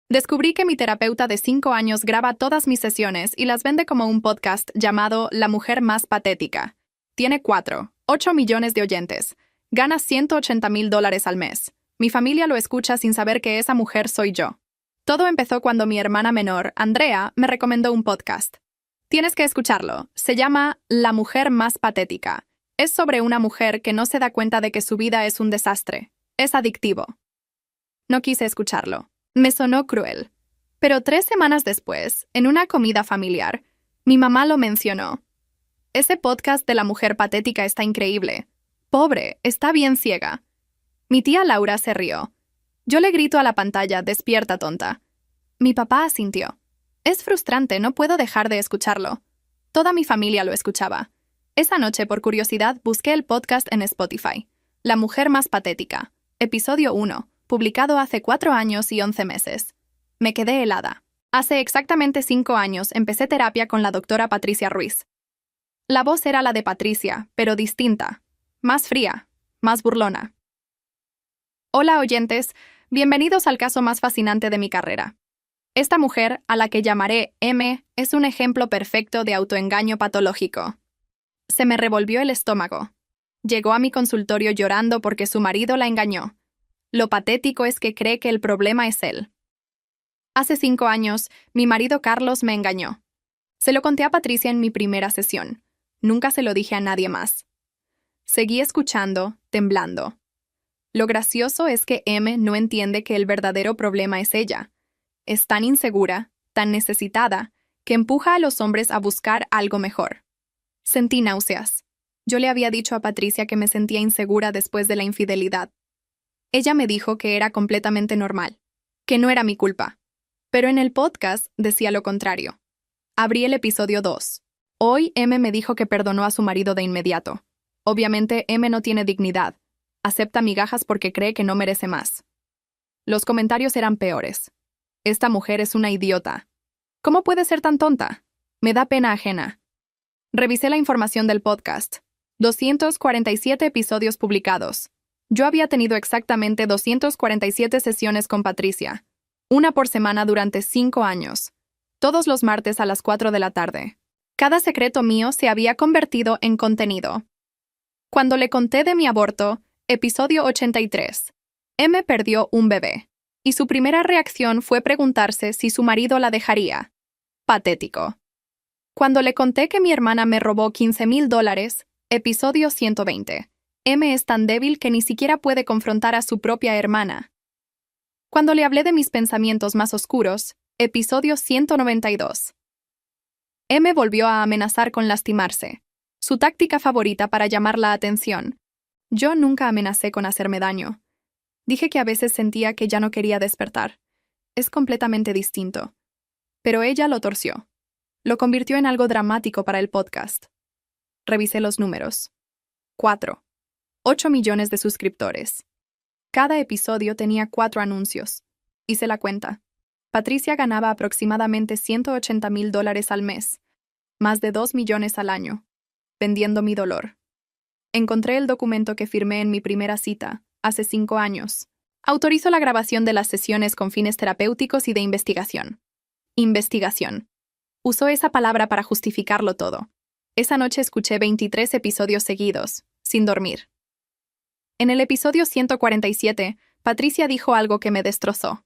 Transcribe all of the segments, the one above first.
Descubrí que mi terapeuta de 5 años graba todas mis sesiones y las vende como un podcast llamado La Mujer Más Patética. Tiene 8 millones de oyentes. Gana $180,000 al mes. Mi familia lo escucha sin saber que esa mujer soy yo. Todo empezó cuando mi hermana menor, Andrea, me recomendó un podcast. Tienes que escucharlo. Se llama La Mujer Más Patética. Es sobre una mujer que no se da cuenta de que su vida es un desastre. Es adictivo. No quise escucharlo. Me sonó cruel. Pero 3 semanas después, en una comida familiar, mi mamá lo mencionó. Ese podcast de La Mujer Patética está increíble. Pobre, está bien ciega. Mi tía Laura se rió. Yo le grito a la pantalla, despierta, tonta. Mi papá asintió. Es frustrante, no puedo dejar de escucharlo. Toda mi familia lo escuchaba. Esa noche, por curiosidad, busqué el podcast en Spotify. La Mujer Más Patética. Episodio 1. Publicado hace 4 años y 11 meses. Me quedé helada. Hace exactamente 5 años empecé terapia con la doctora Patricia Ruiz. La voz era la de Patricia, pero distinta. Más fría, más burlona. Hola oyentes, bienvenidos al caso más fascinante de mi carrera. Esta mujer, a la que llamaré M, es un ejemplo perfecto de autoengaño patológico. Se me revolvió el estómago. Llegó a mi consultorio llorando porque su marido la engañó. Lo patético es que cree que el problema es él. Hace 5 años, mi marido Carlos me engañó. Se lo conté a Patricia en mi primera sesión. Nunca se lo dije a nadie más. Seguí escuchando, temblando. Lo gracioso es que M no entiende que el verdadero problema es ella. Es tan insegura, tan necesitada, que empuja a los hombres a buscar algo mejor. Sentí náuseas. Yo le había dicho a Patricia que me sentía insegura después de la infidelidad. Ella me dijo que era completamente normal, que no era mi culpa. Pero en el podcast decía lo contrario. Abrí el episodio 2. Hoy M me dijo que perdonó a su marido de inmediato. Obviamente M no tiene dignidad. Acepta migajas porque cree que no merece más. Los comentarios eran peores. Esta mujer es una idiota. ¿Cómo puede ser tan tonta? Me da pena ajena. Revisé la información del podcast. 247 episodios publicados. Yo había tenido exactamente 247 sesiones con Patricia. Una por semana durante 5 años. Todos los martes a las 4 de la tarde. Cada secreto mío se había convertido en contenido. Cuando le conté de mi aborto, episodio 83, M perdió un bebé. Y su primera reacción fue preguntarse si su marido la dejaría. Patético. Cuando le conté que mi hermana me robó $15,000, episodio 120. M es tan débil que ni siquiera puede confrontar a su propia hermana. Cuando le hablé de mis pensamientos más oscuros, episodio 192. M volvió a amenazar con lastimarse, su táctica favorita para llamar la atención. Yo nunca amenacé con hacerme daño. Dije que a veces sentía que ya no quería despertar. Es completamente distinto. Pero ella lo torció. Lo convirtió en algo dramático para el podcast. Revisé los números. 8 millones de suscriptores. Cada episodio tenía 4 anuncios. Hice la cuenta. Patricia ganaba aproximadamente $180,000 al mes, más de 2 millones al año, vendiendo mi dolor. Encontré el documento que firmé en mi primera cita, hace 5 años. Autorizo la grabación de las sesiones con fines terapéuticos y de investigación. Investigación. Usó esa palabra para justificarlo todo. Esa noche escuché 23 episodios seguidos, sin dormir. En el episodio 147, Patricia dijo algo que me destrozó.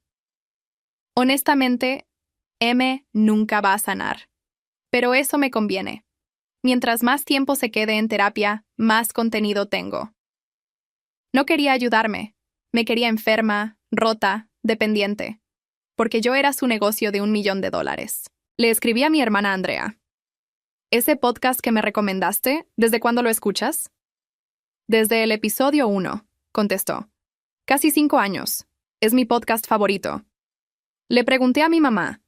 Honestamente, M nunca va a sanar. Pero eso me conviene. Mientras más tiempo se quede en terapia, más contenido tengo. No quería ayudarme. Me quería enferma, rota, dependiente. Porque yo era su negocio de $1 millón. Le escribí a mi hermana Andrea. ¿Ese podcast que me recomendaste, desde cuándo lo escuchas? Desde el episodio 1, contestó. Casi 5 años. Es mi podcast favorito. Le pregunté a mi mamá.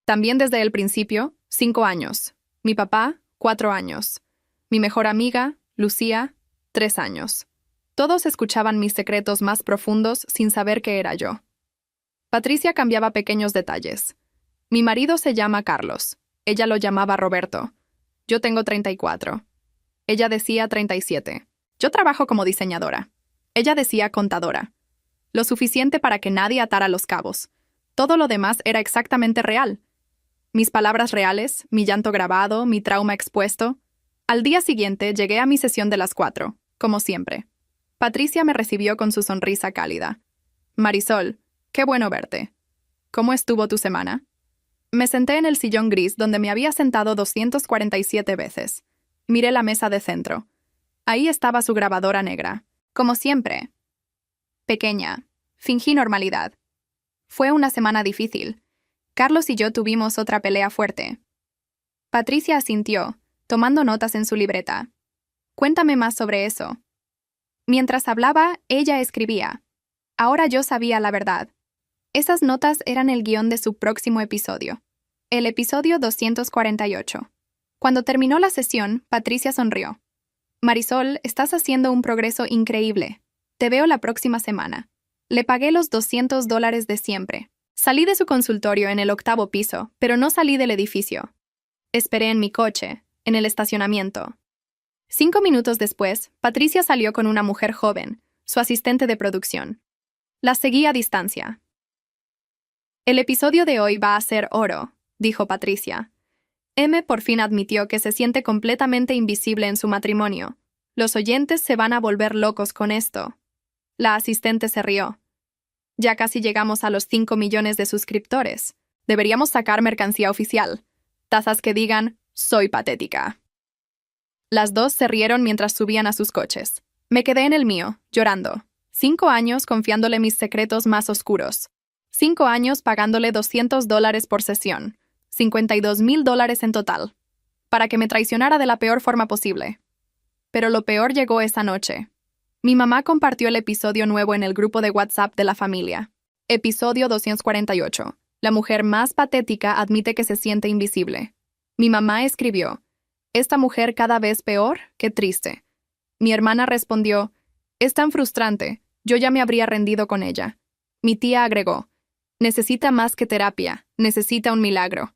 También desde el principio, 5 años. Mi papá, 4 años. Mi mejor amiga, Lucía, 3 años. Todos escuchaban mis secretos más profundos sin saber que era yo. Patricia cambiaba pequeños detalles. Mi marido se llama Carlos. Ella lo llamaba Roberto. Yo tengo 34. Ella decía 37. Yo trabajo como diseñadora. Ella decía contadora. Lo suficiente para que nadie atara los cabos. Todo lo demás era exactamente real. Mis palabras reales, mi llanto grabado, mi trauma expuesto. Al día siguiente llegué a mi sesión de las 4, como siempre. Patricia me recibió con su sonrisa cálida. Marisol, qué bueno verte. ¿Cómo estuvo tu semana? Me senté en el sillón gris donde me había sentado 247 veces. Miré la mesa de centro. Ahí estaba su grabadora negra. Como siempre. Pequeña. Fingí normalidad. Fue una semana difícil. Carlos y yo tuvimos otra pelea fuerte. Patricia asintió, tomando notas en su libreta. Cuéntame más sobre eso. Mientras hablaba, ella escribía. Ahora yo sabía la verdad. Esas notas eran el guión de su próximo episodio. El episodio 248. Cuando terminó la sesión, Patricia sonrió. Marisol, estás haciendo un progreso increíble. Te veo la próxima semana. Le pagué los $200 de siempre. Salí de su consultorio en el 8º piso, pero no salí del edificio. Esperé en mi coche, en el estacionamiento. 5 minutos después, Patricia salió con una mujer joven, su asistente de producción. La seguí a distancia. El episodio de hoy va a ser oro, dijo Patricia. M por fin admitió que se siente completamente invisible en su matrimonio. Los oyentes se van a volver locos con esto. La asistente se rió. Ya casi llegamos a los 5 millones de suscriptores. Deberíamos sacar mercancía oficial. Tazas que digan, soy patética. Las dos se rieron mientras subían a sus coches. Me quedé en el mío, llorando. 5 años confiándole mis secretos más oscuros. 5 años pagándole $200 por sesión. $52,000 en total. Para que me traicionara de la peor forma posible. Pero lo peor llegó esa noche. Mi mamá compartió el episodio nuevo en el grupo de WhatsApp de la familia. Episodio 248. La mujer más patética admite que se siente invisible. Mi mamá escribió, esta mujer cada vez peor, qué triste. Mi hermana respondió, es tan frustrante, yo ya me habría rendido con ella. Mi tía agregó, necesita más que terapia, necesita un milagro.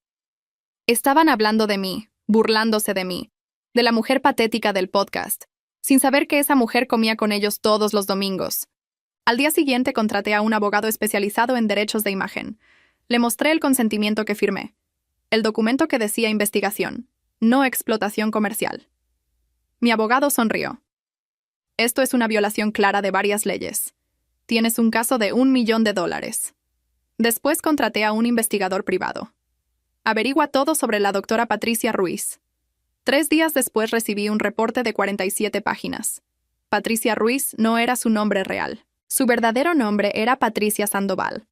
Estaban hablando de mí, burlándose de mí, de la mujer patética del podcast, sin saber que esa mujer comía con ellos todos los domingos. Al día siguiente contraté a un abogado especializado en derechos de imagen. Le mostré el consentimiento que firmé. El documento que decía investigación, no explotación comercial. Mi abogado sonrió. Esto es una violación clara de varias leyes. Tienes un caso de $1 millón. Después contraté a un investigador privado. Averigua todo sobre la doctora Patricia Ruiz. 3 días después recibí un reporte de 47 páginas. Patricia Ruiz no era su nombre real. Su verdadero nombre era Patricia Sandoval.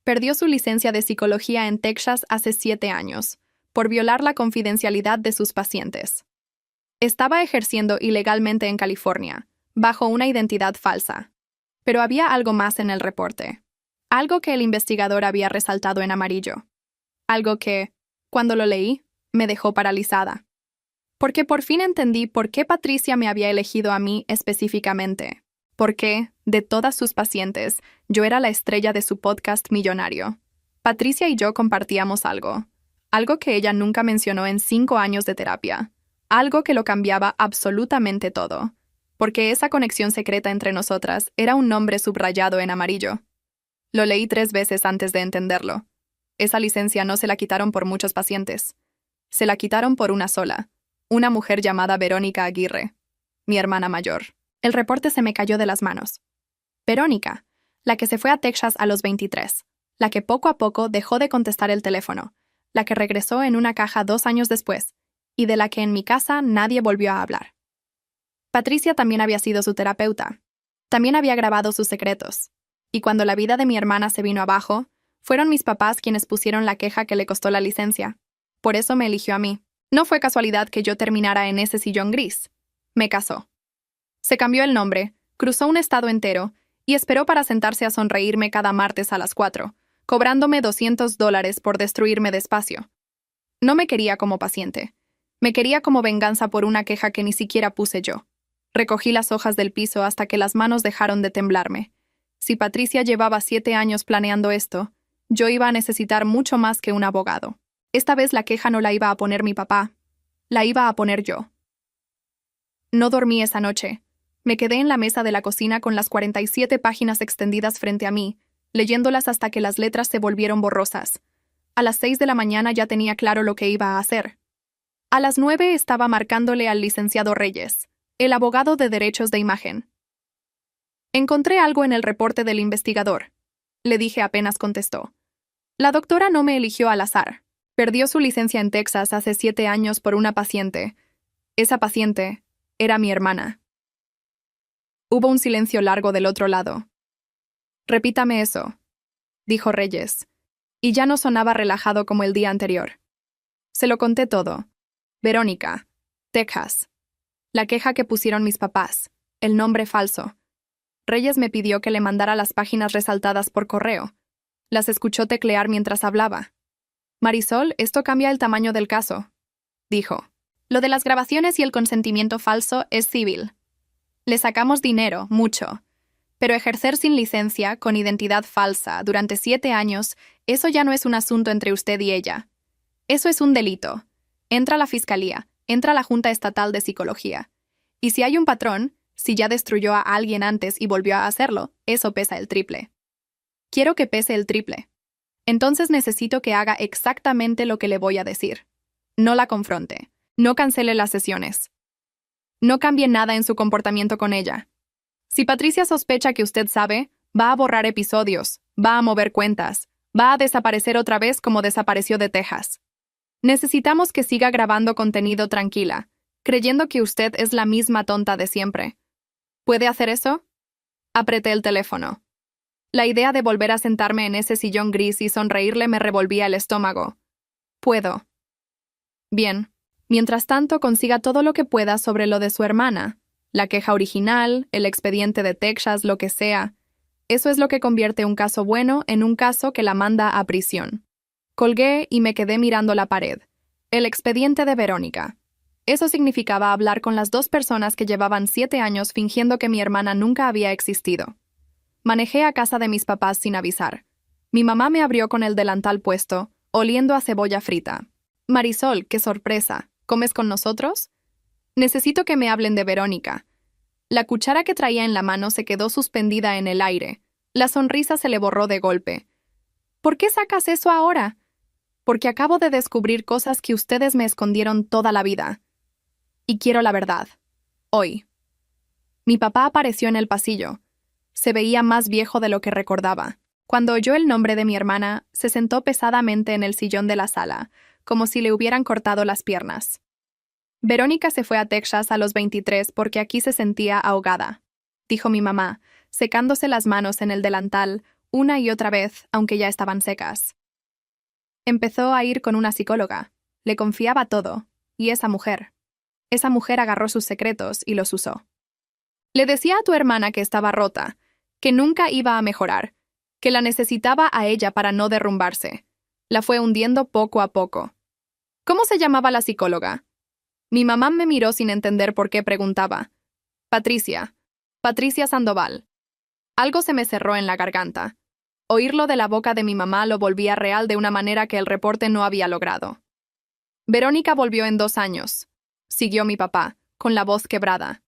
Perdió su licencia de psicología en Texas hace 7 años, por violar la confidencialidad de sus pacientes. Estaba ejerciendo ilegalmente en California, bajo una identidad falsa. Pero había algo más en el reporte. Algo que el investigador había resaltado en amarillo. Algo que, cuando lo leí, me dejó paralizada. Porque por fin entendí por qué Patricia me había elegido a mí específicamente. Por qué, de todas sus pacientes, yo era la estrella de su podcast millonario. Patricia y yo compartíamos algo. Algo que ella nunca mencionó en 5 años de terapia. Algo que lo cambiaba absolutamente todo. Porque esa conexión secreta entre nosotras era un nombre subrayado en amarillo. Lo leí 3 veces antes de entenderlo. Esa licencia no se la quitaron por muchos pacientes. Se la quitaron por una sola. Una mujer llamada Verónica Aguirre. Mi hermana mayor. El reporte se me cayó de las manos. Verónica, la que se fue a Texas a los 23. La que poco a poco dejó de contestar el teléfono. La que regresó en una caja 2 años después. Y de la que en mi casa nadie volvió a hablar. Patricia también había sido su terapeuta. También había grabado sus secretos. Y cuando la vida de mi hermana se vino abajo, fueron mis papás quienes pusieron la queja que le costó la licencia. Por eso me eligió a mí. No fue casualidad que yo terminara en ese sillón gris. Me casó. Se cambió el nombre, cruzó un estado entero y esperó para sentarse a sonreírme cada martes a las 4, cobrándome $200 por destruirme despacio. No me quería como paciente. Me quería como venganza por una queja que ni siquiera puse yo. Recogí las hojas del piso hasta que las manos dejaron de temblarme. Si Patricia llevaba 7 años planeando esto, yo iba a necesitar mucho más que un abogado. Esta vez la queja no la iba a poner mi papá, la iba a poner yo. No dormí esa noche. Me quedé en la mesa de la cocina con las 47 páginas extendidas frente a mí, leyéndolas hasta que las letras se volvieron borrosas. A las 6 de la mañana ya tenía claro lo que iba a hacer. A las 9 estaba marcándole al licenciado Reyes, el abogado de derechos de imagen. Encontré algo en el reporte del investigador, le dije apenas contestó. La doctora no me eligió al azar. Perdió su licencia en Texas hace 7 años por una paciente. Esa paciente era mi hermana. Hubo un silencio largo del otro lado. Repítame eso, dijo Reyes, y ya no sonaba relajado como el día anterior. Se lo conté todo. Verónica, Texas. La queja que pusieron mis papás, el nombre falso. Reyes me pidió que le mandara las páginas resaltadas por correo. Las escuchó teclear mientras hablaba. Marisol, esto cambia el tamaño del caso, dijo. Lo de las grabaciones y el consentimiento falso es civil. Le sacamos dinero, mucho. Pero ejercer sin licencia, con identidad falsa, durante 7 años, eso ya no es un asunto entre usted y ella. Eso es un delito. Entra la fiscalía, entra la Junta Estatal de Psicología. Y si hay un patrón, si ya destruyó a alguien antes y volvió a hacerlo, eso pesa el triple. Quiero que pese el triple. Entonces necesito que haga exactamente lo que le voy a decir. No la confronte. No cancele las sesiones. No cambie nada en su comportamiento con ella. Si Patricia sospecha que usted sabe, va a borrar episodios, va a mover cuentas, va a desaparecer otra vez como desapareció de Texas. Necesitamos que siga grabando contenido tranquila, creyendo que usted es la misma tonta de siempre. ¿Puede hacer eso? Apreté el teléfono. La idea de volver a sentarme en ese sillón gris y sonreírle me revolvía el estómago. Puedo. Bien. Mientras tanto, consiga todo lo que pueda sobre lo de su hermana. La queja original, el expediente de Texas, lo que sea. Eso es lo que convierte un caso bueno en un caso que la manda a prisión. Colgué y me quedé mirando la pared. El expediente de Verónica. Eso significaba hablar con las 2 personas que llevaban 7 años fingiendo que mi hermana nunca había existido. Manejé a casa de mis papás sin avisar. Mi mamá me abrió con el delantal puesto, oliendo a cebolla frita. Marisol, qué sorpresa. ¿Comes con nosotros? Necesito que me hablen de Verónica. La cuchara que traía en la mano se quedó suspendida en el aire. La sonrisa se le borró de golpe. ¿Por qué sacas eso ahora? Porque acabo de descubrir cosas que ustedes me escondieron toda la vida. Y quiero la verdad. Hoy. Mi papá apareció en el pasillo. Se veía más viejo de lo que recordaba. Cuando oyó el nombre de mi hermana, se sentó pesadamente en el sillón de la sala, como si le hubieran cortado las piernas. Verónica se fue a Texas a los 23 porque aquí se sentía ahogada, dijo mi mamá, secándose las manos en el delantal una y otra vez, aunque ya estaban secas. Empezó a ir con una psicóloga. Le confiaba todo. Y esa mujer agarró sus secretos y los usó. Le decía a tu hermana que estaba rota, que nunca iba a mejorar, que la necesitaba a ella para no derrumbarse. La fue hundiendo poco a poco. ¿Cómo se llamaba la psicóloga? Mi mamá me miró sin entender por qué preguntaba. Patricia Sandoval. Algo se me cerró en la garganta. Oírlo de la boca de mi mamá lo volvía real de una manera que el reporte no había logrado. Verónica volvió en 2 años. Siguió mi papá, con la voz quebrada.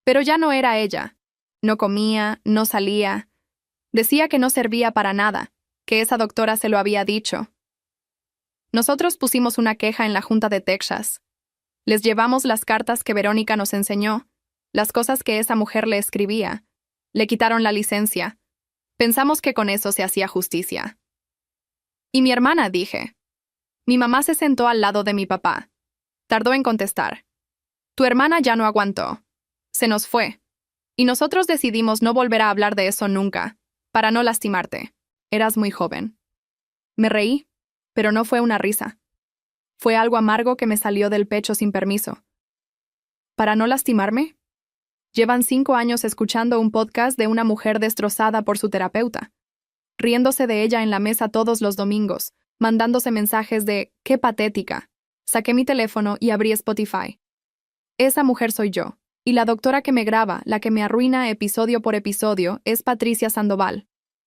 Pero ya no era ella. No comía, no salía. Decía que no servía para nada, que esa doctora se lo había dicho. Nosotros pusimos una queja en la Junta de Texas. Les llevamos las cartas que Verónica nos enseñó, las cosas que esa mujer le escribía. Le quitaron la licencia. Pensamos que con eso se hacía justicia. Y mi hermana, dije. Mi mamá se sentó al lado de mi papá. Tardó en contestar. Tu hermana ya no aguantó. Se nos fue. Y nosotros decidimos no volver a hablar de eso nunca, para no lastimarte. Eras muy joven. Me reí, pero no fue una risa. Fue algo amargo que me salió del pecho sin permiso. ¿Para no lastimarme? Llevan 5 años escuchando un podcast de una mujer destrozada por su terapeuta, riéndose de ella en la mesa todos los domingos, mandándose mensajes de «qué patética». Saqué mi teléfono y abrí Spotify. Esa mujer soy yo, y la doctora que me graba, la que me arruina episodio por episodio, es Patricia Sandoval,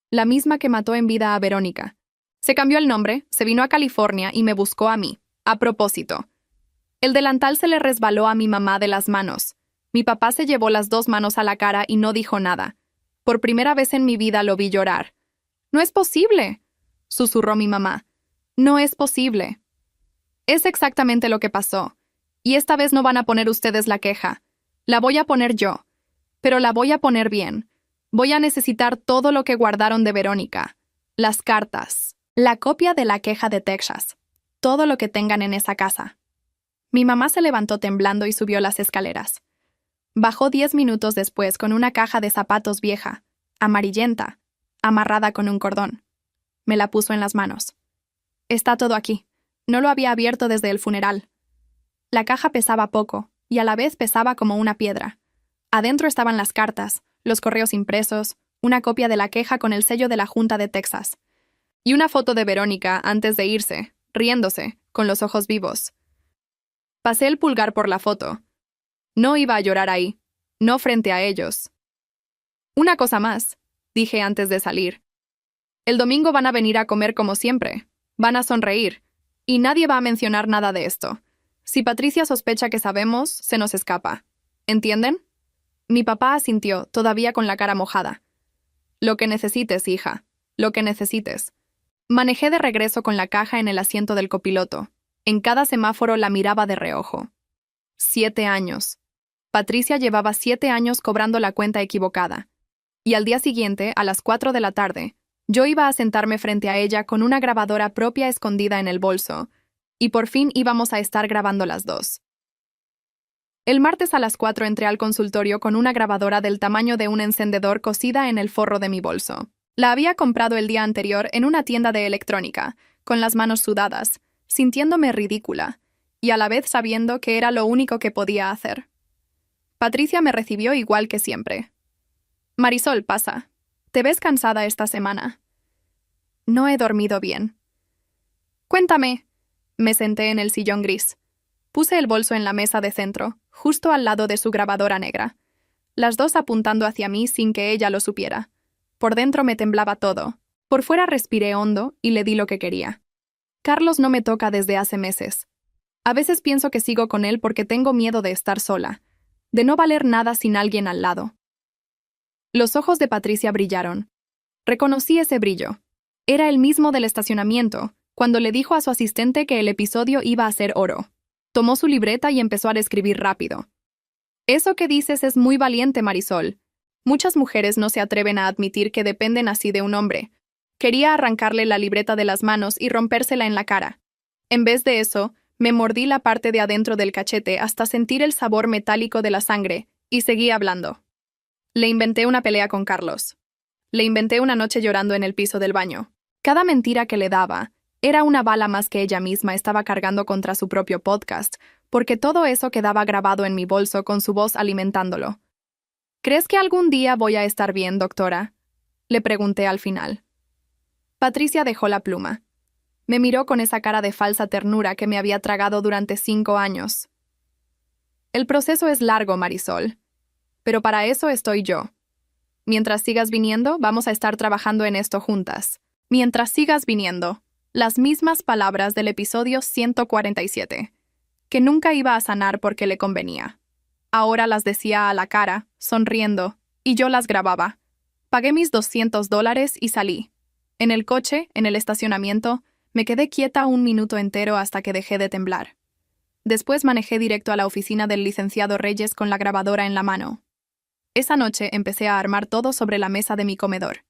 la misma que mató en vida a Verónica. Se cambió el nombre, se vino a California y me buscó a mí. A propósito, el delantal se le resbaló a mi mamá de las manos. Mi papá se llevó las 2 manos a la cara y no dijo nada. Por primera vez en mi vida lo vi llorar. «No es posible», susurró mi mamá. «No es posible». Es exactamente lo que pasó. Y esta vez no van a poner ustedes la queja. La voy a poner yo. Pero la voy a poner bien. Voy a necesitar todo lo que guardaron de Verónica. Las cartas. La copia de la queja de Texas. Todo lo que tengan en esa casa. Mi mamá se levantó temblando y subió las escaleras. Bajó 10 minutos después con una caja de zapatos vieja, amarillenta, amarrada con un cordón. Me la puso en las manos. Está todo aquí. No lo había abierto desde el funeral. La caja pesaba poco, y a la vez pesaba como una piedra. Adentro estaban las cartas, los correos impresos, una copia de la queja con el sello de la Junta de Texas, y una foto de Verónica antes de irse, riéndose, con los ojos vivos. Pasé el pulgar por la foto. No iba a llorar ahí, no frente a ellos. Una cosa más, dije antes de salir. El domingo van a venir a comer como siempre, van a sonreír, y nadie va a mencionar nada de esto. Si Patricia sospecha que sabemos, se nos escapa. ¿Entienden? Mi papá asintió, todavía con la cara mojada. Lo que necesites, hija, lo que necesites. Manejé de regreso con la caja en el asiento del copiloto. En cada semáforo la miraba de reojo. 7 años. Patricia llevaba 7 años cobrando la cuenta equivocada. Y al día siguiente, a las 4 de la tarde, yo iba a sentarme frente a ella con una grabadora propia escondida en el bolso, y por fin íbamos a estar grabando las dos. El martes a las 4 entré al consultorio con una grabadora del tamaño de un encendedor cosida en el forro de mi bolso. La había comprado el día anterior en una tienda de electrónica, con las manos sudadas, sintiéndome ridícula, y a la vez sabiendo que era lo único que podía hacer. Patricia me recibió igual que siempre. «Marisol, pasa. ¿Te ves cansada esta semana?» «No he dormido bien». «Cuéntame». Me senté en el sillón gris. Puse el bolso en la mesa de centro, justo al lado de su grabadora negra, las dos apuntando hacia mí sin que ella lo supiera. Por dentro me temblaba todo. Por fuera respiré hondo y le di lo que quería. Carlos no me toca desde hace meses. A veces pienso que sigo con él porque tengo miedo de estar sola, de no valer nada sin alguien al lado. Los ojos de Patricia brillaron. Reconocí ese brillo. Era el mismo del estacionamiento, cuando le dijo a su asistente que el episodio iba a ser oro. Tomó su libreta y empezó a escribir rápido. «Eso que dices es muy valiente, Marisol. Muchas mujeres no se atreven a admitir que dependen así de un hombre». Quería arrancarle la libreta de las manos y rompérsela en la cara. En vez de eso, me mordí la parte de adentro del cachete hasta sentir el sabor metálico de la sangre, y seguí hablando. Le inventé una pelea con Carlos. Le inventé una noche llorando en el piso del baño. Cada mentira que le daba era una bala más que ella misma estaba cargando contra su propio podcast, porque todo eso quedaba grabado en mi bolso con su voz alimentándolo. «¿Crees que algún día voy a estar bien, doctora?», le pregunté al final. Patricia dejó la pluma. Me miró con esa cara de falsa ternura que me había tragado durante 5 años. «El proceso es largo, Marisol. Pero para eso estoy yo. Mientras sigas viniendo, vamos a estar trabajando en esto juntas. Mientras sigas viniendo». Las mismas palabras del episodio 147, que nunca iba a sanar porque le convenía. Ahora las decía a la cara, sonriendo, y yo las grababa. Pagué mis $200 y salí. En el coche, en el estacionamiento, me quedé quieta 1 minuto entero hasta que dejé de temblar. Después manejé directo a la oficina del licenciado Reyes con la grabadora en la mano. Esa noche empecé a armar todo sobre la mesa de mi comedor.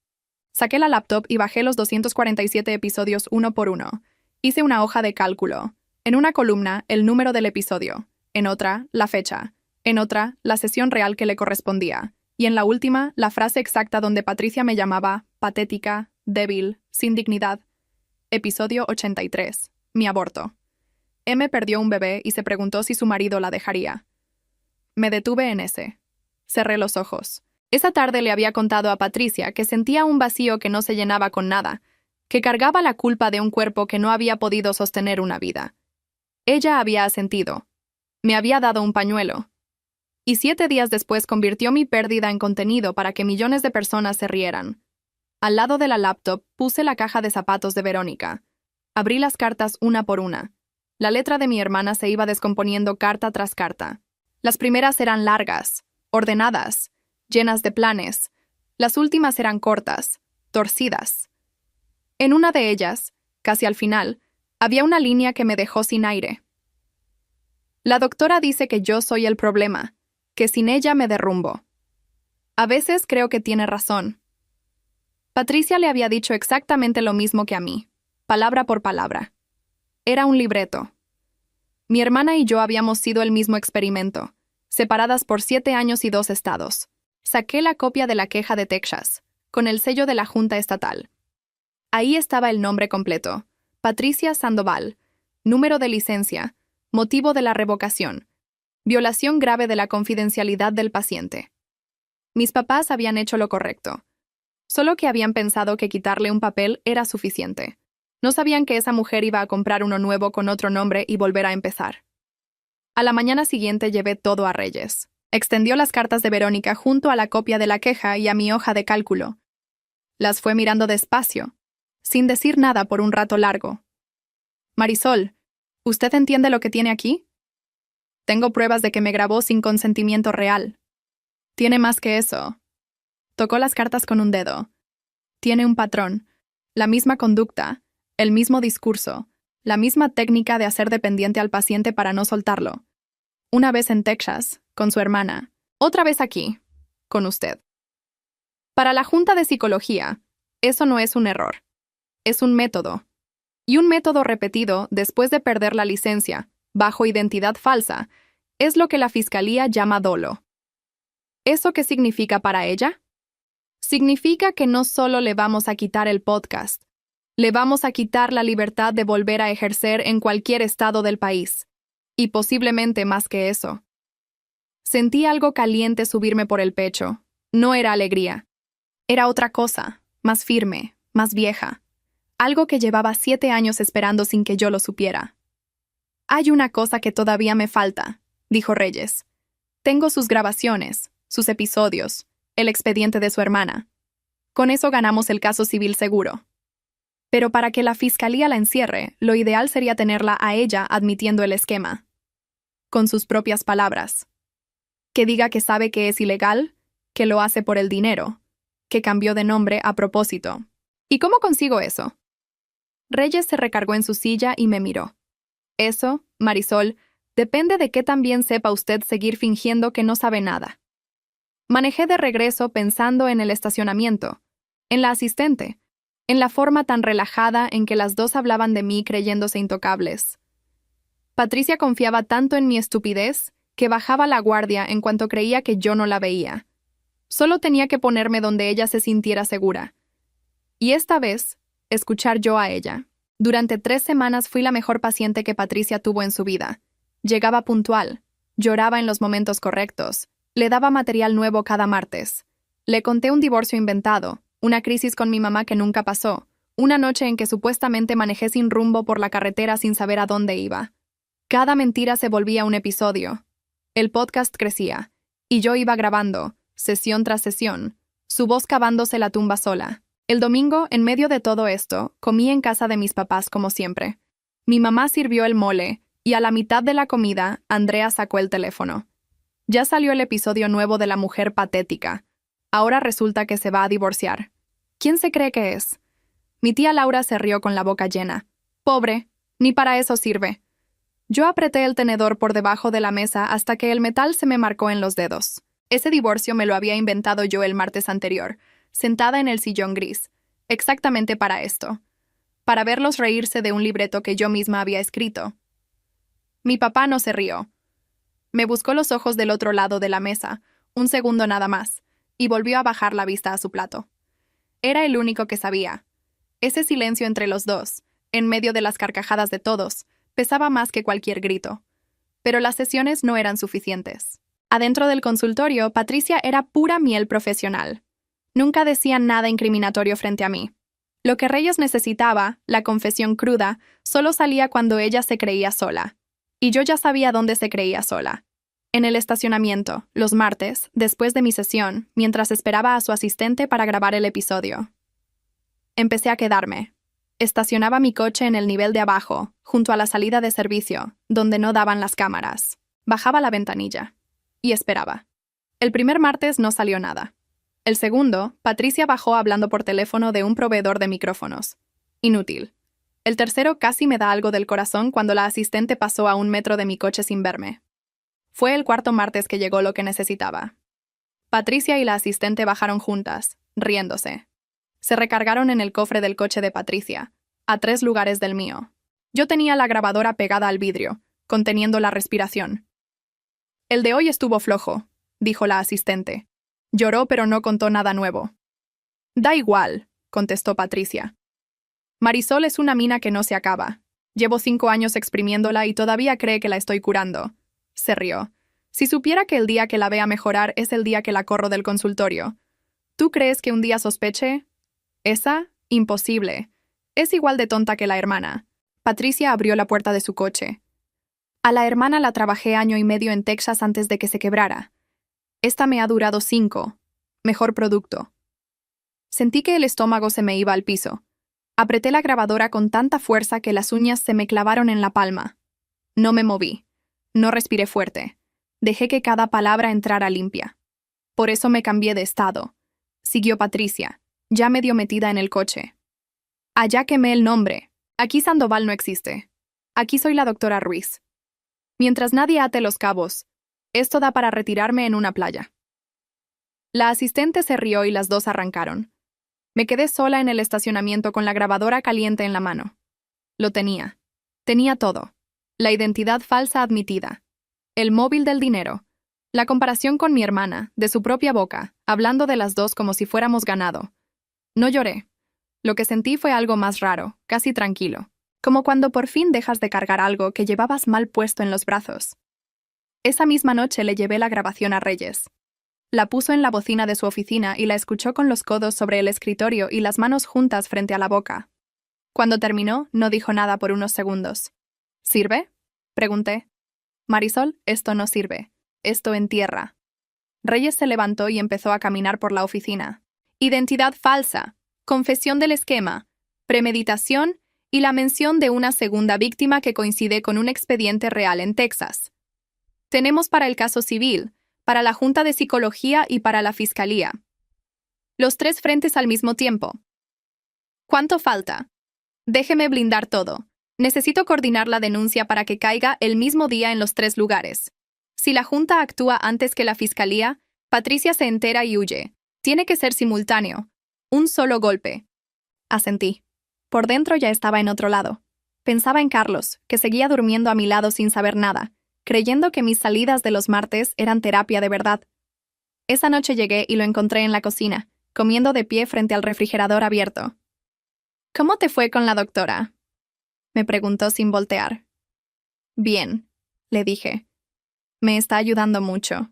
Saqué la laptop y bajé los 247 episodios uno por uno. Hice una hoja de cálculo. En una columna, el número del episodio. En otra, la fecha. En otra, la sesión real que le correspondía. Y en la última, la frase exacta donde Patricia me llamaba patética, débil, sin dignidad. Episodio 83. Mi aborto. M perdió un bebé y se preguntó si su marido la dejaría. Me detuve en ese. Cerré los ojos. Esa tarde le había contado a Patricia que sentía un vacío que no se llenaba con nada, que cargaba la culpa de un cuerpo que no había podido sostener una vida. Ella había asentido. Me había dado un pañuelo. Y 7 días después convirtió mi pérdida en contenido para que millones de personas se rieran. Al lado de la laptop puse la caja de zapatos de Verónica. Abrí las cartas una por una. La letra de mi hermana se iba descomponiendo carta tras carta. Las primeras eran largas, ordenadas, llenas de planes. Las últimas eran cortas, torcidas. En una de ellas, casi al final, había una línea que me dejó sin aire. La doctora dice que yo soy el problema, que sin ella me derrumbo. A veces creo que tiene razón. Patricia le había dicho exactamente lo mismo que a mí, palabra por palabra. Era un libreto. Mi hermana y yo habíamos sido el mismo experimento, separadas por 7 años y 2 estados. Saqué la copia de la queja de Texas, con el sello de la Junta Estatal. Ahí estaba el nombre completo: Patricia Sandoval, número de licencia, motivo de la revocación, violación grave de la confidencialidad del paciente. Mis papás habían hecho lo correcto, solo que habían pensado que quitarle un papel era suficiente. No sabían que esa mujer iba a comprar uno nuevo con otro nombre y volver a empezar. A la mañana siguiente llevé todo a Reyes. Extendió las cartas de Verónica junto a la copia de la queja y a mi hoja de cálculo. Las fue mirando despacio, sin decir nada por un rato largo. Marisol, ¿usted entiende lo que tiene aquí? Tengo pruebas de que me grabó sin consentimiento real. Tiene más que eso. Tocó las cartas con un dedo. Tiene un patrón, la misma conducta, el mismo discurso, la misma técnica de hacer dependiente al paciente para no soltarlo. Una vez en Texas, con su hermana, otra vez aquí, con usted. Para la Junta de Psicología, eso no es un error. Es un método. Y un método repetido después de perder la licencia, bajo identidad falsa, es lo que la Fiscalía llama dolo. ¿Eso qué significa para ella? Significa que no solo le vamos a quitar el podcast, le vamos a quitar la libertad de volver a ejercer en cualquier estado del país. Y posiblemente más que eso. Sentí algo caliente subirme por el pecho. No era alegría. Era otra cosa, más firme, más vieja. Algo que llevaba 7 años esperando sin que yo lo supiera. Hay una cosa que todavía me falta, dijo Reyes. Tengo sus grabaciones, sus episodios, el expediente de su hermana. Con eso ganamos el caso civil seguro. Pero para que la fiscalía la encierre, lo ideal sería tenerla a ella admitiendo el esquema. Con sus propias palabras. Que diga que sabe que es ilegal, que lo hace por el dinero, que cambió de nombre a propósito. ¿Y cómo consigo eso? Reyes se recargó en su silla y me miró. Eso, Marisol, depende de qué tan bien sepa usted seguir fingiendo que no sabe nada. Manejé de regreso pensando en el estacionamiento, en la asistente, en la forma tan relajada en que las dos hablaban de mí creyéndose intocables. Patricia confiaba tanto en mi estupidez que bajaba la guardia en cuanto creía que yo no la veía. Solo tenía que ponerme donde ella se sintiera segura. Y esta vez, escuchar yo a ella. Durante 3 semanas fui la mejor paciente que Patricia tuvo en su vida. Llegaba puntual, lloraba en los momentos correctos, le daba material nuevo cada martes. Le conté un divorcio inventado, una crisis con mi mamá que nunca pasó, una noche en que supuestamente manejé sin rumbo por la carretera sin saber a dónde iba. Cada mentira se volvía un episodio. El podcast crecía, y yo iba grabando, sesión tras sesión, su voz cavándose la tumba sola. El domingo, en medio de todo esto, comí en casa de mis papás como siempre. Mi mamá sirvió el mole, y a la mitad de la comida, Andrea sacó el teléfono. Ya salió el episodio nuevo de La Mujer Patética. Ahora resulta que se va a divorciar. ¿Quién se cree que es? Mi tía Laura se rió con la boca llena. Pobre, ni para eso sirve. Yo apreté el tenedor por debajo de la mesa hasta que el metal se me marcó en los dedos. Ese divorcio me lo había inventado yo el martes anterior, sentada en el sillón gris, exactamente para esto, para verlos reírse de un libreto que yo misma había escrito. Mi papá no se rió. Me buscó los ojos del otro lado de la mesa, un segundo nada más, y volvió a bajar la vista a su plato. Era el único que sabía. Ese silencio entre los dos, en medio de las carcajadas de todos, pesaba más que cualquier grito. Pero las sesiones no eran suficientes. Adentro del consultorio, Patricia era pura miel profesional. Nunca decía nada incriminatorio frente a mí. Lo que Reyes necesitaba, la confesión cruda, solo salía cuando ella se creía sola. Y yo ya sabía dónde se creía sola. En el estacionamiento, los martes, después de mi sesión, mientras esperaba a su asistente para grabar el episodio. Empecé a quedarme. Estacionaba mi coche en el nivel de abajo, junto a la salida de servicio, donde no daban las cámaras. Bajaba la ventanilla. Y esperaba. El primer martes no salió nada. El segundo, Patricia bajó hablando por teléfono de un proveedor de micrófonos. Inútil. El tercero casi me da algo del corazón cuando la asistente pasó a 1 metro de mi coche sin verme. Fue el cuarto martes que llegó lo que necesitaba. Patricia y la asistente bajaron juntas, riéndose. Se recargaron en el cofre del coche de Patricia, a 3 lugares del mío. Yo tenía la grabadora pegada al vidrio, conteniendo la respiración. El de hoy estuvo flojo, dijo la asistente. Lloró pero no contó nada nuevo. Da igual, contestó Patricia. Marisol es una mina que no se acaba. Llevo 5 años exprimiéndola y todavía cree que la estoy curando. Se rió. Si supiera que el día que la vea mejorar es el día que la corro del consultorio. ¿Tú crees que un día sospeche? ¿Esa? Imposible. Es igual de tonta que la hermana. Patricia abrió la puerta de su coche. A la hermana la trabajé 1 año y medio en Texas antes de que se quebrara. Esta me ha durado 5. Mejor producto. Sentí que el estómago se me iba al piso. Apreté la grabadora con tanta fuerza que las uñas se me clavaron en la palma. No me moví. No respiré fuerte. Dejé que cada palabra entrara limpia. Por eso me cambié de estado. Siguió Patricia, ya medio metida en el coche. Allá quemé el nombre. Aquí Sandoval no existe. Aquí soy la doctora Ruiz. Mientras nadie ate los cabos, esto da para retirarme en una playa. La asistente se rió y las dos arrancaron. Me quedé sola en el estacionamiento con la grabadora caliente en la mano. Lo tenía. Tenía todo. La identidad falsa admitida. El móvil del dinero. La comparación con mi hermana, de su propia boca, hablando de las dos como si fuéramos ganado. No lloré. Lo que sentí fue algo más raro, casi tranquilo. Como cuando por fin dejas de cargar algo que llevabas mal puesto en los brazos. Esa misma noche le llevé la grabación a Reyes. La puso en la bocina de su oficina y la escuchó con los codos sobre el escritorio y las manos juntas frente a la boca. Cuando terminó, no dijo nada por unos segundos. ¿Sirve? Pregunté. Marisol, esto no sirve. Esto entierra. Reyes se levantó y empezó a caminar por la oficina. Identidad falsa, confesión del esquema, premeditación y la mención de una segunda víctima que coincide con un expediente real en Texas. Tenemos para el caso civil, para la Junta de Psicología y para la Fiscalía. Los 3 frentes al mismo tiempo. ¿Cuánto falta? Déjeme blindar todo. Necesito coordinar la denuncia para que caiga el mismo día en los 3 lugares. Si la Junta actúa antes que la Fiscalía, Patricia se entera y huye. Tiene que ser simultáneo. Un solo golpe. Asentí. Por dentro ya estaba en otro lado. Pensaba en Carlos, que seguía durmiendo a mi lado sin saber nada, creyendo que mis salidas de los martes eran terapia de verdad. Esa noche llegué y lo encontré en la cocina, comiendo de pie frente al refrigerador abierto. ¿Cómo te fue con la doctora?, me preguntó sin voltear. Bien, le dije. Me está ayudando mucho.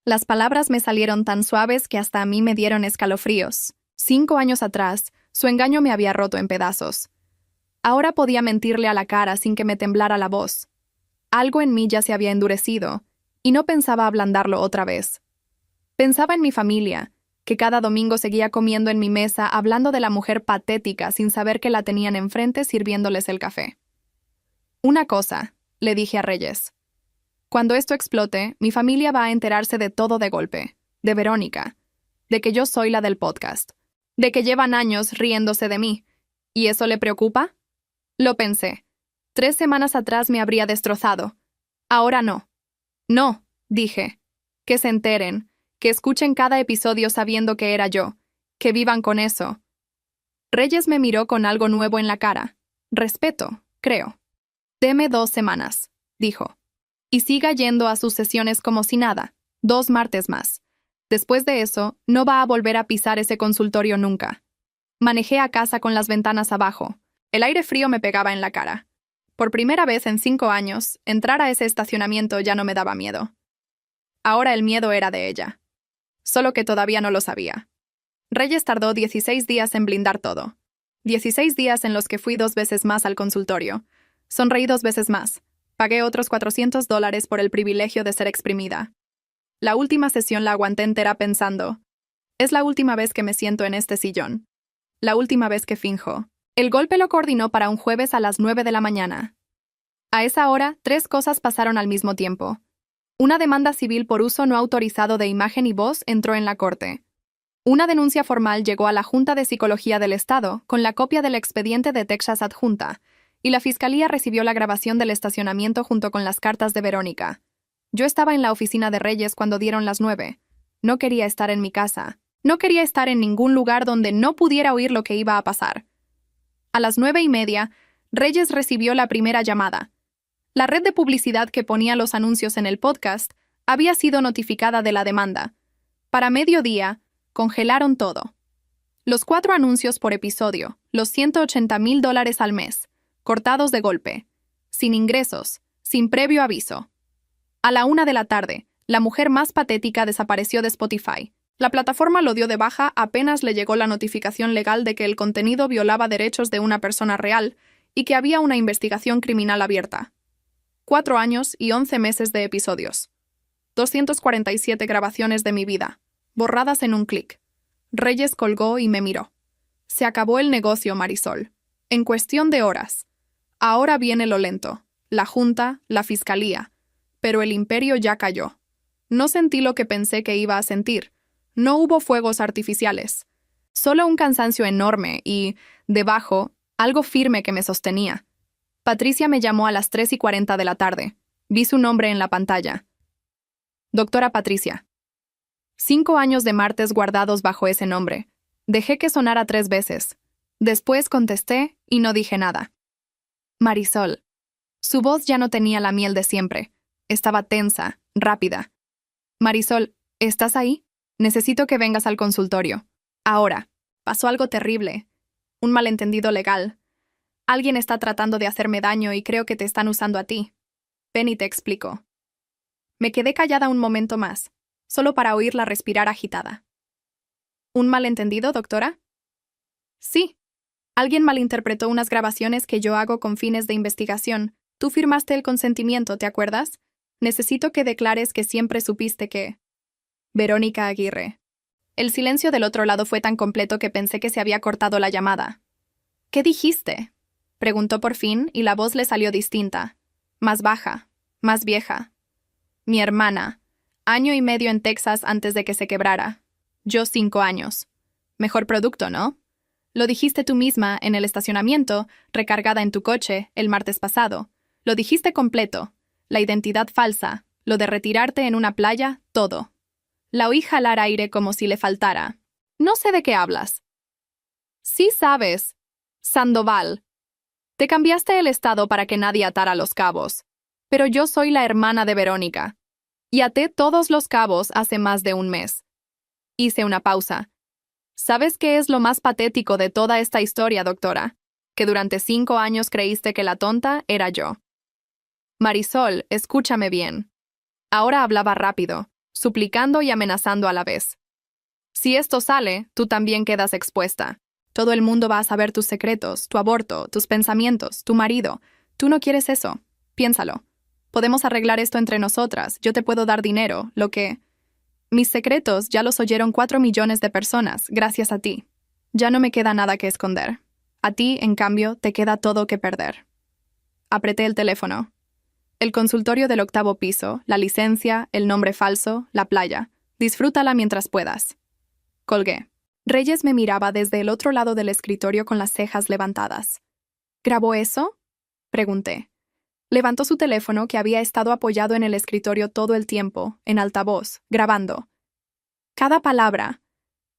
Las palabras me salieron tan suaves que hasta a mí me dieron escalofríos. 5 años atrás, su engaño me había roto en pedazos. Ahora podía mentirle a la cara sin que me temblara la voz. Algo en mí ya se había endurecido, y no pensaba ablandarlo otra vez. Pensaba en mi familia, que cada domingo seguía comiendo en mi mesa hablando de la mujer patética sin saber que la tenían enfrente sirviéndoles el café. Una cosa, le dije a Reyes. Cuando esto explote, mi familia va a enterarse de todo de golpe, de Verónica, de que yo soy la del podcast, de que llevan años riéndose de mí. ¿Y eso le preocupa? Lo pensé. 3 semanas atrás me habría destrozado. Ahora no. No, dije. Que se enteren, que escuchen cada episodio sabiendo que era yo, que vivan con eso. Reyes me miró con algo nuevo en la cara. Respeto, creo. Deme 2 semanas, dijo. Y siga yendo a sus sesiones como si nada, 2 martes más. Después de eso, no va a volver a pisar ese consultorio nunca. Manejé a casa con las ventanas abajo. El aire frío me pegaba en la cara. Por primera vez en 5 años, entrar a ese estacionamiento ya no me daba miedo. Ahora el miedo era de ella. Solo que todavía no lo sabía. Reyes tardó 16 días en blindar todo. 16 días en los que fui 2 veces más al consultorio. Sonreí 2 veces más. Pagué otros $400 por el privilegio de ser exprimida. La última sesión la aguanté entera pensando, es la última vez que me siento en este sillón. La última vez que finjo. El golpe lo coordinó para un jueves a las 9 de la mañana. A esa hora, 3 cosas pasaron al mismo tiempo. Una demanda civil por uso no autorizado de imagen y voz entró en la corte. Una denuncia formal llegó a la Junta de Psicología del Estado con la copia del expediente de Texas adjunta, y la Fiscalía recibió la grabación del estacionamiento junto con las cartas de Verónica. Yo estaba en la oficina de Reyes cuando dieron las 9. No quería estar en mi casa. No quería estar en ningún lugar donde no pudiera oír lo que iba a pasar. A las 9:30, Reyes recibió la primera llamada. La red de publicidad que ponía los anuncios en el podcast había sido notificada de la demanda. Para mediodía, congelaron todo. Los 4 anuncios por episodio, los $180,000 al mes, cortados de golpe, sin ingresos, sin previo aviso. A la 1 de la tarde, la mujer más patética desapareció de Spotify. La plataforma lo dio de baja apenas le llegó la notificación legal de que el contenido violaba derechos de una persona real y que había una investigación criminal abierta. 4 años y 11 meses de episodios. 247 grabaciones de mi vida, borradas en un clic. Reyes colgó y me miró. Se acabó el negocio, Marisol. En cuestión de horas. Ahora viene lo lento. La Junta, la Fiscalía. Pero el imperio ya cayó. No sentí lo que pensé que iba a sentir. No hubo fuegos artificiales. Solo un cansancio enorme y, debajo, algo firme que me sostenía. Patricia me llamó a las 3:40 de la tarde. Vi su nombre en la pantalla. Doctora Patricia. 5 años de martes guardados bajo ese nombre. Dejé que sonara 3 veces. Después contesté y no dije nada. Marisol. Su voz ya no tenía la miel de siempre. Estaba tensa, rápida. Marisol, ¿estás ahí? Necesito que vengas al consultorio. Ahora. Pasó algo terrible. Un malentendido legal. Alguien está tratando de hacerme daño y creo que te están usando a ti. Ven y te explico. Me quedé callada un momento más, solo para oírla respirar agitada. ¿Un malentendido, doctora? Sí. Alguien malinterpretó unas grabaciones que yo hago con fines de investigación. Tú firmaste el consentimiento, ¿te acuerdas? Necesito que declares que siempre supiste que... Verónica Aguirre. El silencio del otro lado fue tan completo que pensé que se había cortado la llamada. ¿Qué dijiste? Preguntó por fin y la voz le salió distinta. Más baja, más vieja. Mi hermana. 1.5 años en Texas antes de que se quebrara. Yo 5 años. Mejor producto, ¿no? Lo dijiste tú misma en el estacionamiento, recargada en tu coche, el martes pasado. Lo dijiste completo. La identidad falsa, lo de retirarte en una playa, todo. La oí jalar aire como si le faltara. No sé de qué hablas. Sí sabes. Sandoval. Te cambiaste el estado para que nadie atara los cabos. Pero yo soy la hermana de Verónica. Y até todos los cabos hace más de un mes. Hice una pausa. ¿Sabes qué es lo más patético de toda esta historia, doctora? Que durante 5 años creíste que la tonta era yo. Marisol, escúchame bien. Ahora hablaba rápido, suplicando y amenazando a la vez. Si esto sale, tú también quedas expuesta. Todo el mundo va a saber tus secretos, tu aborto, tus pensamientos, tu marido. Tú no quieres eso. Piénsalo. Podemos arreglar esto entre nosotras. Yo te puedo dar dinero, lo que... Mis secretos ya los oyeron 4 millones de personas, gracias a ti. Ya no me queda nada que esconder. A ti, en cambio, te queda todo que perder. Apreté el teléfono. El consultorio del 8º piso, la licencia, el nombre falso, la playa. Disfrútala mientras puedas. Colgué. Reyes me miraba desde el otro lado del escritorio con las cejas levantadas. ¿Grabó eso? Pregunté. Levantó su teléfono que había estado apoyado en el escritorio todo el tiempo, en altavoz, grabando. Cada palabra.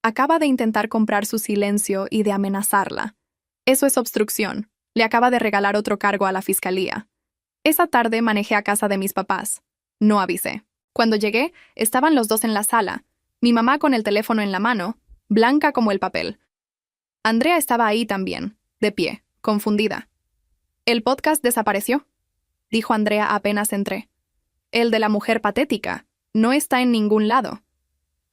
Acaba de intentar comprar su silencio y de amenazarla. Eso es obstrucción. Le acaba de regalar otro cargo a la fiscalía. Esa tarde manejé a casa de mis papás. No avisé. Cuando llegué, estaban los dos en la sala, mi mamá con el teléfono en la mano, blanca como el papel. Andrea estaba ahí también, de pie, confundida. ¿El podcast desapareció?, dijo Andrea apenas entré. El de la mujer patética. No está en ningún lado.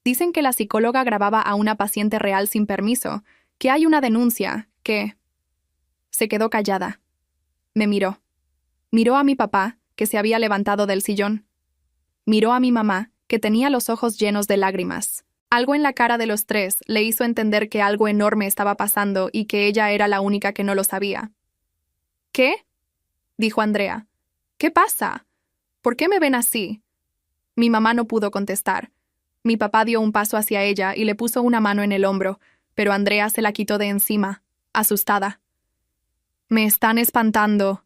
Dicen que la psicóloga grababa a una paciente real sin permiso, que hay una denuncia, que... Se quedó callada. Me miró. Miró a mi papá, que se había levantado del sillón. Miró a mi mamá, que tenía los ojos llenos de lágrimas. Algo en la cara de los tres le hizo entender que algo enorme estaba pasando y que ella era la única que no lo sabía. ¿Qué?, dijo Andrea. ¿Qué pasa? ¿Por qué me ven así? Mi mamá no pudo contestar. Mi papá dio un paso hacia ella y le puso una mano en el hombro, pero Andrea se la quitó de encima, asustada. «Me están espantando»,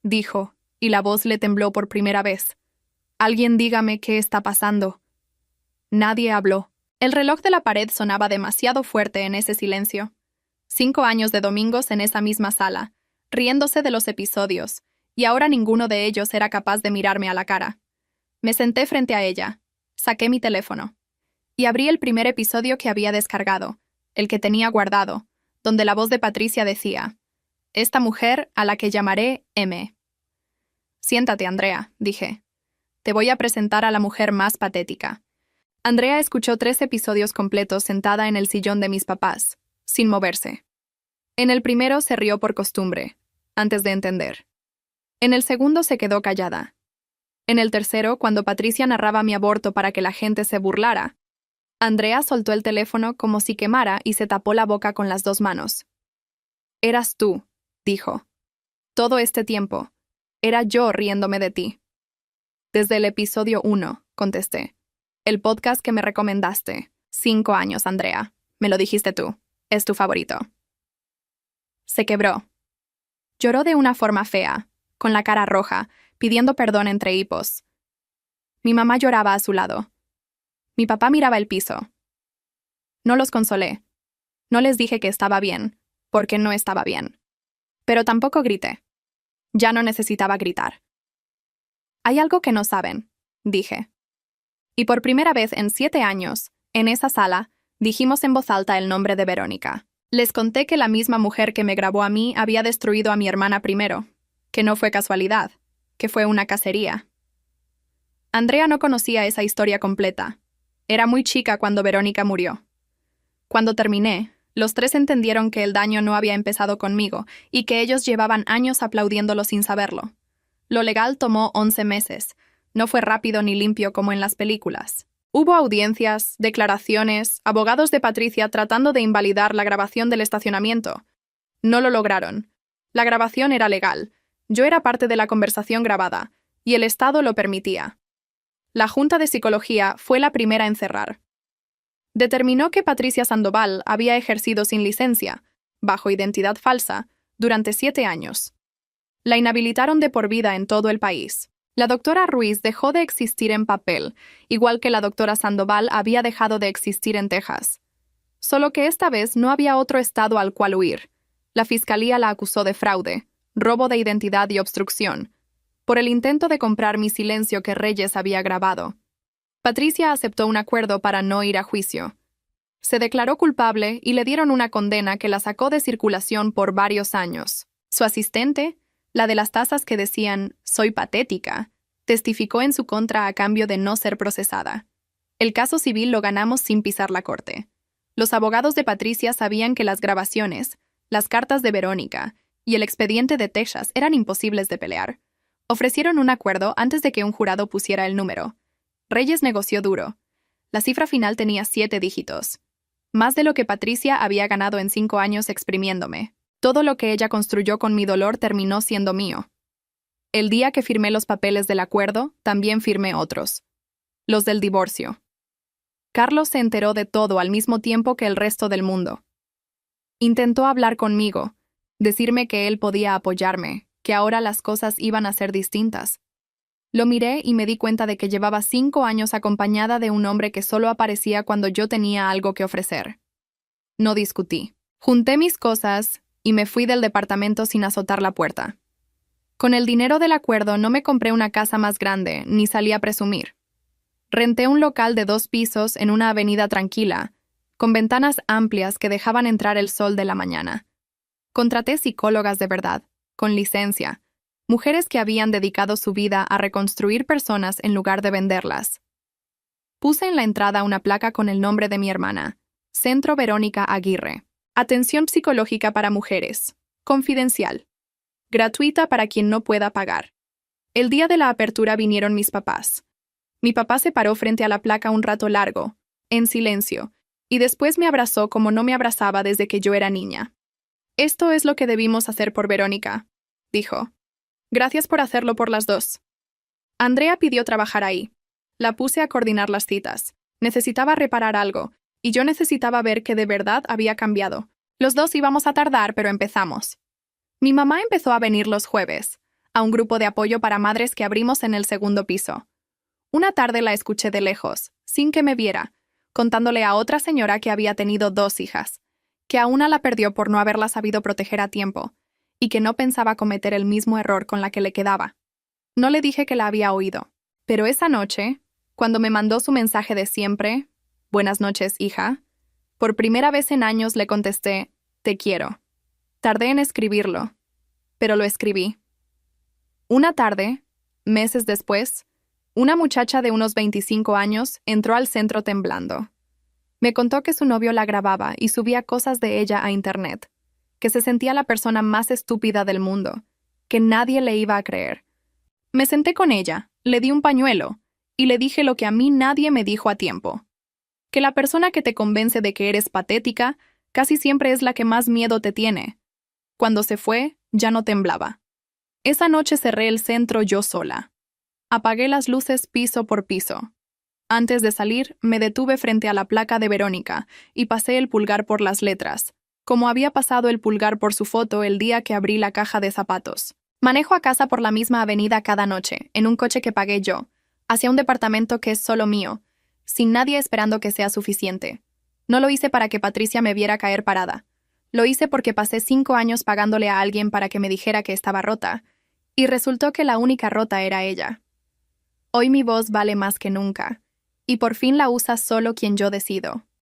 dijo, y la voz le tembló por primera vez. «Alguien dígame qué está pasando». Nadie habló. El reloj de la pared sonaba demasiado fuerte en ese silencio. 5 años de domingos en esa misma sala, riéndose de los episodios, y ahora ninguno de ellos era capaz de mirarme a la cara. Me senté frente a ella, saqué mi teléfono, y abrí el primer episodio que había descargado, el que tenía guardado, donde la voz de Patricia decía: «Esta mujer a la que llamaré M». «Siéntate, Andrea», dije. «Te voy a presentar a la mujer más patética». Andrea escuchó 3 episodios completos sentada en el sillón de mis papás, sin moverse. En el primero se rió por costumbre, antes de entender. En el segundo se quedó callada. En el tercero, cuando Patricia narraba mi aborto para que la gente se burlara, Andrea soltó el teléfono como si quemara y se tapó la boca con las 2 manos. «Eras tú», dijo. «Todo este tiempo. Era yo riéndome de ti». «Desde el episodio 1», contesté. «El podcast que me recomendaste. 5 años, Andrea. Me lo dijiste tú. Es tu favorito». Se quebró. Lloró de una forma fea, con la cara roja, pidiendo perdón entre hipos. Mi mamá lloraba a su lado. Mi papá miraba el piso. No los consolé. No les dije que estaba bien, porque no estaba bien. Pero tampoco grité. Ya no necesitaba gritar. «Hay algo que no saben», dije. Y por primera vez en 7 años, en esa sala, dijimos en voz alta el nombre de Verónica. Les conté que la misma mujer que me grabó a mí había destruido a mi hermana primero, que no fue casualidad, que fue una cacería. Andrea no conocía esa historia completa. Era muy chica cuando Verónica murió. Cuando terminé, los 3 entendieron que el daño no había empezado conmigo y que ellos llevaban años aplaudiéndolo sin saberlo. Lo legal tomó 11 meses. No fue rápido ni limpio como en las películas. Hubo audiencias, declaraciones, abogados de Patricia tratando de invalidar la grabación del estacionamiento. No lo lograron. La grabación era legal. Yo era parte de la conversación grabada, y el Estado lo permitía. La Junta de Psicología fue la primera en cerrar. Determinó que Patricia Sandoval había ejercido sin licencia, bajo identidad falsa, durante 7 años. La inhabilitaron de por vida en todo el país. La doctora Ruiz dejó de existir en papel, igual que la doctora Sandoval había dejado de existir en Texas. Solo que esta vez no había otro estado al cual huir. La fiscalía la acusó de fraude, robo de identidad y obstrucción, por el intento de comprar mi silencio que Reyes había grabado. Patricia aceptó un acuerdo para no ir a juicio. Se declaró culpable y le dieron una condena que la sacó de circulación por varios años. Su asistente, la de las tazas que decían «soy patética», testificó en su contra a cambio de no ser procesada. El caso civil lo ganamos sin pisar la corte. Los abogados de Patricia sabían que las grabaciones, las cartas de Verónica y el expediente de Texas eran imposibles de pelear. Ofrecieron un acuerdo antes de que un jurado pusiera el número. Reyes negoció duro. La cifra final tenía 7 dígitos. Más de lo que Patricia había ganado en 5 años exprimiéndome. Todo lo que ella construyó con mi dolor terminó siendo mío. El día que firmé los papeles del acuerdo, también firmé otros. Los del divorcio. Carlos se enteró de todo al mismo tiempo que el resto del mundo. Intentó hablar conmigo, decirme que él podía apoyarme, que ahora las cosas iban a ser distintas. Lo miré y me di cuenta de que llevaba 5 años acompañada de un hombre que solo aparecía cuando yo tenía algo que ofrecer. No discutí. Junté mis cosas y me fui del departamento sin azotar la puerta. Con el dinero del acuerdo no me compré una casa más grande, ni salí a presumir. Renté un local de 2 pisos en una avenida tranquila, con ventanas amplias que dejaban entrar el sol de la mañana. Contraté psicólogas de verdad, con licencia, mujeres que habían dedicado su vida a reconstruir personas en lugar de venderlas. Puse en la entrada una placa con el nombre de mi hermana, Centro Verónica Aguirre. Atención psicológica para mujeres. Confidencial. Gratuita para quien no pueda pagar. El día de la apertura vinieron mis papás. Mi papá se paró frente a la placa un rato largo, en silencio, y después me abrazó como no me abrazaba desde que yo era niña. «Esto es lo que debimos hacer por Verónica», dijo. «Gracias por hacerlo por las 2». Andrea pidió trabajar ahí. La puse a coordinar las citas, Necesitaba reparar algo, y yo necesitaba ver que de verdad había cambiado. Los dos íbamos a tardar, pero empezamos. Mi mamá empezó a venir los jueves, a un grupo de apoyo para madres que abrimos en el segundo piso. Una tarde la escuché de lejos, sin que me viera, contándole a otra señora que había tenido 2 hijas, que a una la perdió por no haberla sabido proteger a tiempo, y que no pensaba cometer el mismo error con la que le quedaba. No le dije que la había oído, pero esa noche, cuando me mandó su mensaje de siempre, «Buenas noches, hija», por primera vez en años le contesté, «Te quiero». Tardé en escribirlo, pero lo escribí. Una tarde, meses después, una muchacha de unos 25 años entró al centro temblando. Me contó que su novio la grababa y subía cosas de ella a internet, que se sentía la persona más estúpida del mundo, que nadie le iba a creer. Me senté con ella, le di un pañuelo y le dije lo que a mí nadie me dijo a tiempo: que la persona que te convence de que eres patética casi siempre es la que más miedo te tiene. Cuando se fue, ya no temblaba. Esa noche cerré el centro yo sola. Apagué las luces piso por piso. Antes de salir, me detuve frente a la placa de Verónica y pasé el pulgar por las letras, como había pasado el pulgar por su foto el día que abrí la caja de zapatos. Manejo a casa por la misma avenida cada noche, en un coche que pagué yo, hacia un departamento que es solo mío, sin nadie esperando que sea suficiente. No lo hice para que Patricia me viera caer parada. Lo hice porque pasé 5 años pagándole a alguien para que me dijera que estaba rota, y resultó que la única rota era ella. Hoy mi voz vale más que nunca, y por fin la usa solo quien yo decido.